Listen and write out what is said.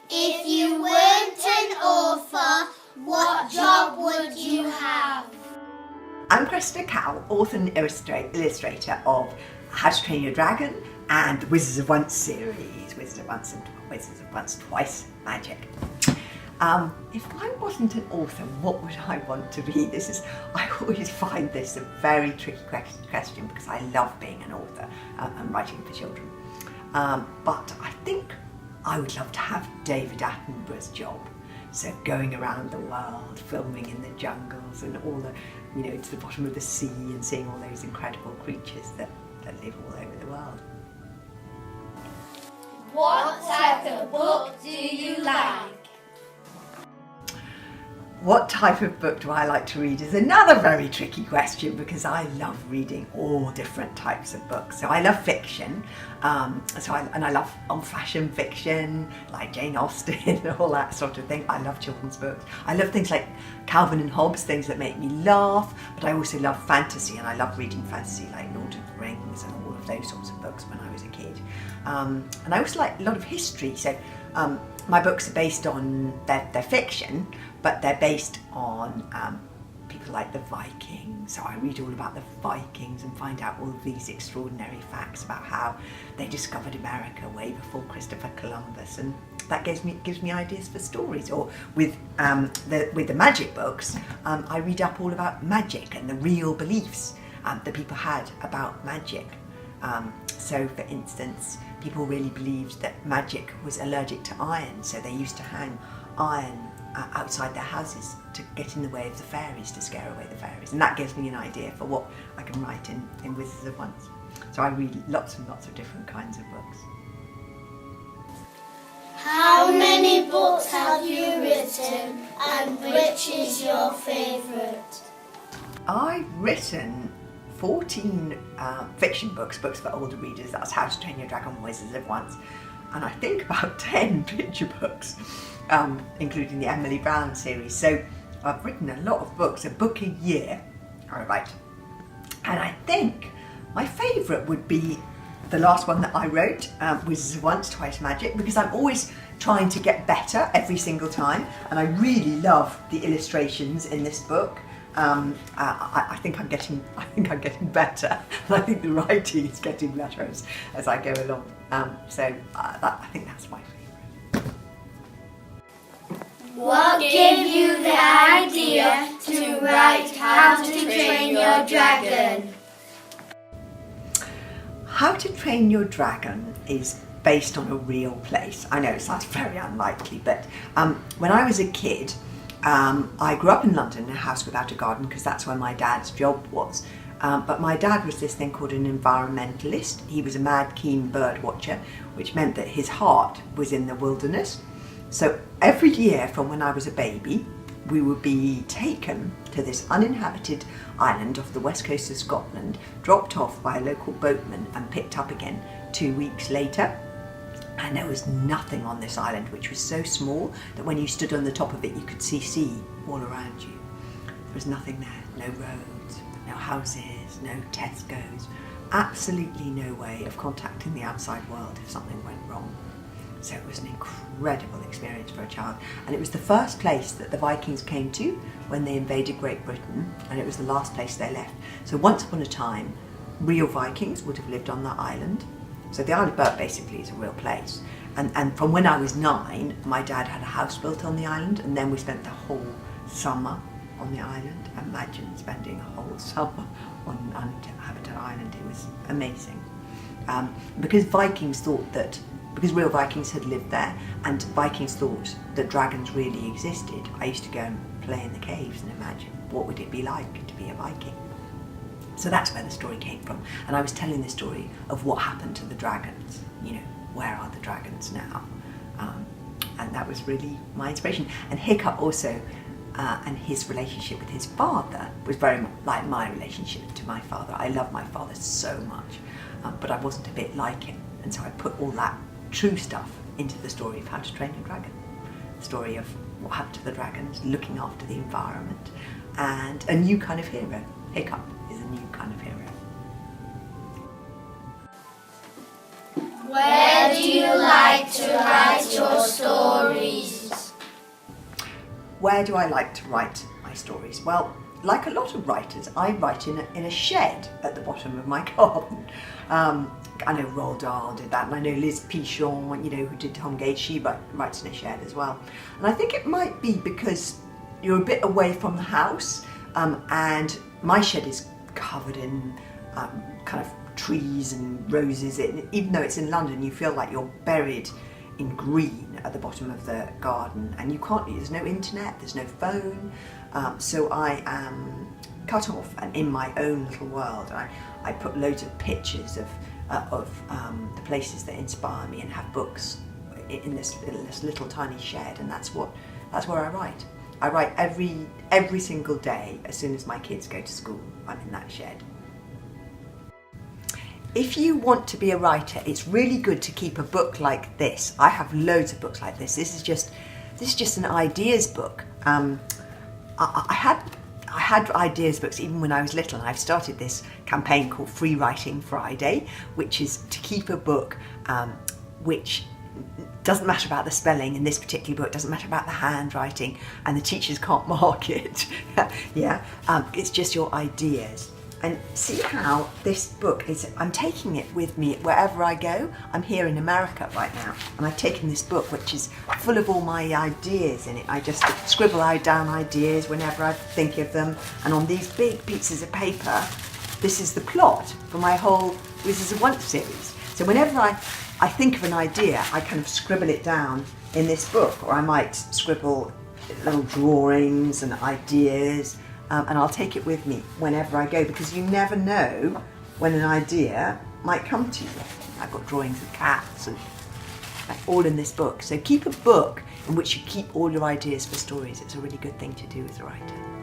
If you weren't an author, what job would you have? I'm Cressida Cowell, author and illustrator of How to Train Your Dragon and Wizards of Once series, Wizards of Once Twice Magic. If I wasn't an author, what would I want to be? I always find this a very tricky question because I love being an author and writing for children. But I think I would love to have David Attenborough's job. So going around the world, filming in the jungles and all the, to the bottom of the sea and seeing all those incredible creatures that live all over the world. What type of book do you like? What type of book do I like to read is another very tricky question because I love reading all different types of books. So I love fiction, and I love old-fashioned fiction like Jane Austen and all that sort of thing. I love children's books. I love things like Calvin and Hobbes, things that make me laugh, but I also love fantasy, and I love reading fantasy like Lord of the Rings and all of those sorts of books when I was a kid. And I also like a lot of history, so my books are based on, they're fiction, but they're based on people like the Vikings. So I read all about the Vikings and find out all of these extraordinary facts about how they discovered America way before Christopher Columbus, and that gives me ideas for stories. Or with the magic books, I read up all about magic and the real beliefs that people had about magic. So for instance, people really believed that magic was allergic to iron, so they used to hang iron outside their houses to get in the way of the fairies, to scare away the fairies. And that gives me an idea for what I can write in Wizards of Once. So I read lots and lots of different kinds of books. How many books have you written, and which is your favourite? I've written 14 fiction books for older readers. That's How to Train Your Dragon, Wizards of Once, and I think about 10 picture books, including the Emily Brown series. So I've written a lot of books, a book a year I write. And I think my favourite would be the last one that I wrote, Wizards of Once Twice Magic, because I'm always trying to get better every single time, and I really love the illustrations in this book. I think I'm getting better, and I think the writing is getting better as I go along. I think that's my favourite. What gave you the idea to write How to Train Your Dragon? How to Train Your Dragon is based on a real place. I know it sounds very unlikely, but when I was a kid, I grew up in London in a house without a garden because that's where my dad's job was. But my dad was this thing called an environmentalist. He was a mad, keen bird watcher, which meant that his heart was in the wilderness. So every year from when I was a baby, we would be taken to this uninhabited island off the west coast of Scotland, dropped off by a local boatman and picked up again 2 weeks later. And there was nothing on this island, which was so small that when you stood on the top of it, you could see sea all around you. There was nothing there, no roads, no houses, no Tesco's, absolutely no way of contacting the outside world if something went wrong. So it was an incredible experience for a child. And it was the first place that the Vikings came to when they invaded Great Britain, and it was the last place they left. So once upon a time, real Vikings would have lived on that island. So the Isle of Burt basically is a real place. And from when I was 9, my dad had a house built on the island, and then we spent the whole summer on the island. Imagine spending a whole summer on an uninhabited island. It was amazing. Because real Vikings had lived there, and Vikings thought that dragons really existed, I used to go and play in the caves and imagine what would it be like to be a Viking. So that's where the story came from. And I was telling the story of what happened to the dragons. Where are the dragons now? And that was really my inspiration. And Hiccup also, and his relationship with his father was very much like my relationship to my father. I love my father so much, but I wasn't a bit like him. And so I put all that true stuff into the story of How to Train Your Dragon. The story of what happened to the dragons, looking after the environment, and a new kind of hero. Hiccup is a new kind of hero. Where do you like to write your stories? Where do I like to write my stories? Well, like a lot of writers, I write in a shed at the bottom of my garden. I know Roald Dahl did that, and I know Liz Pichon, who did Tom Gates, she writes in a shed as well. And I think it might be because you're a bit away from the house, and my shed is covered in kind of trees and roses. Even though it's in London, you feel like you're buried in green at the bottom of the garden, and there's no internet, there's no phone, so I am cut off and in my own little world. I put loads of pictures of the places that inspire me and have books in this little tiny shed, and that's where I write. I write every single day. As soon as my kids go to school, I'm in that shed. If you want to be a writer, it's really good to keep a book like this. I have loads of books like this. This is just an ideas book. I had ideas books even when I was little, and I've started this campaign called Free Writing Friday, which is to keep a book which doesn't matter about the spelling in this particular book, doesn't matter about the handwriting, and the teachers can't mark it. It's just your ideas. And see how this book is, I'm taking it with me wherever I go. I'm here in America right now, and I've taken this book which is full of all my ideas in it. I just scribble down ideas whenever I think of them, and on these big pieces of paper, this is the plot for this is a once series. So whenever I think of an idea, I kind of scribble it down in this book, or I might scribble little drawings and ideas, and I'll take it with me whenever I go, because you never know when an idea might come to you. I've got drawings of cats and all in this book. So keep a book in which you keep all your ideas for stories. It's a really good thing to do as a writer.